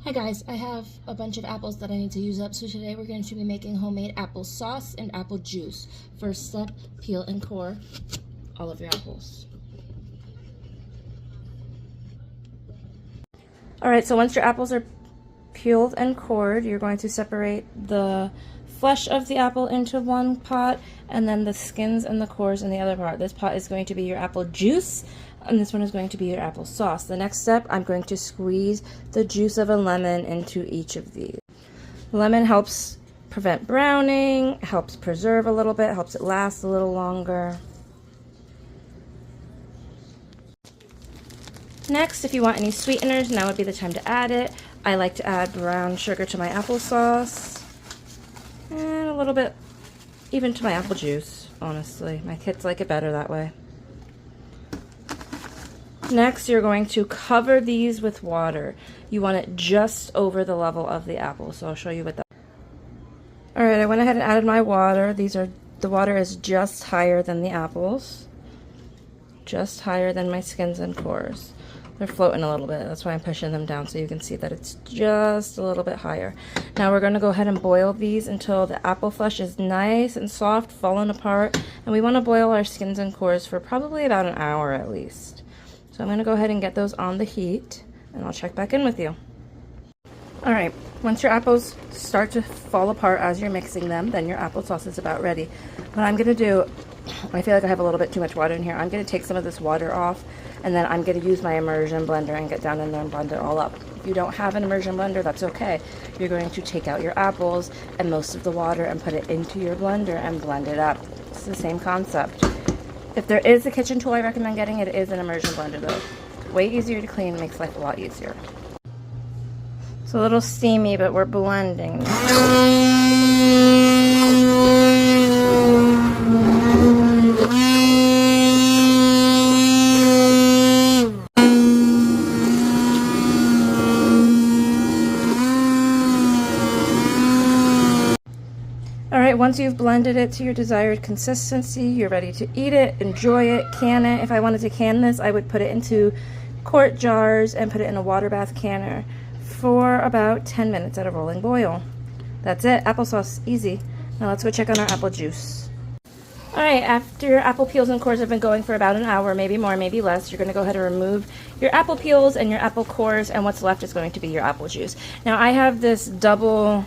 Hi guys, I have a bunch of apples that I need to use up, so today we're going to be making homemade applesauce and apple juice. First step, peel and core all of your apples. Alright, so once your apples are peeled and cored, you're going to separate the flesh of the apple into one pot and then the skins and the cores in the other pot. This pot is going to be your apple juice and this one is going to be your apple sauce. The next step, I'm going to squeeze the juice of a lemon into each of these. Lemon helps prevent browning, helps preserve a little bit, helps it last a little longer. Next, if you want any sweeteners, now would be the time to add it. I like to add brown sugar to my applesauce and a little bit even to my apple juice, honestly. My kids like it better that way. Next, you're going to cover these with water. You want it just over the level of the apple, so I'll show you what that. Alright, I went ahead and added my water. The water is just higher than the apples. Just higher than my skins and cores. They're floating a little bit, that's why I'm pushing them down so you can see that it's just a little bit higher. Now we're going to go ahead and boil these until the apple flesh is nice and soft, falling apart, and we want to boil our skins and cores for probably about an hour at least. So I'm going to go ahead and get those on the heat, and I'll check back in with you. Alright, once your apples start to fall apart as you're mixing them, then your applesauce is about ready. What I'm going to do, I feel like I have a little bit too much water in here. I'm going to take some of this water off, and then I'm going to use my immersion blender and get down in there and blend it all up. If you don't have an immersion blender, that's okay. You're going to take out your apples and most of the water and put it into your blender and blend it up. It's the same concept. If there is a kitchen tool I recommend getting, it is an immersion blender though. Way easier to clean, makes life a lot easier. It's a little steamy, but we're blending. Alright, once you've blended it to your desired consistency, you're ready to eat it, enjoy it, can it. If I wanted to can this, I would put it into quart jars and put it in a water bath canner for about 10 minutes at a rolling boil. That's it, applesauce, easy. Now let's go check on our apple juice. Alright, after your apple peels and cores have been going for about an hour, maybe more, maybe less, you're going to go ahead and remove your apple peels and your apple cores, and what's left is going to be your apple juice. Now I have this double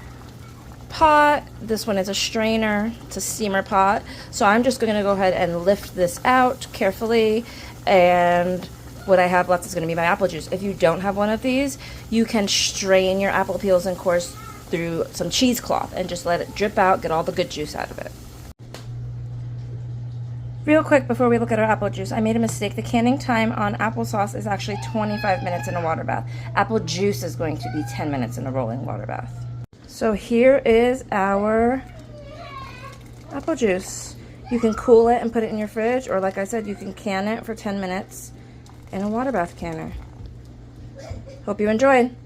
pot. This one is a strainer. It's a steamer pot. So I'm just going to go ahead and lift this out carefully, and what I have left is going to be my apple juice. If you don't have one of these, you can strain your apple peels and cores through some cheesecloth and just let it drip out, get all the good juice out of it. Real quick before we look at our apple juice, I made a mistake. The canning time on applesauce is actually 25 minutes in a water bath. Apple juice is going to be 10 minutes in a rolling water bath. So here is our apple juice. You can cool it and put it in your fridge, or like I said, you can can it for 10 minutes in a water bath canner. Hope you enjoyed.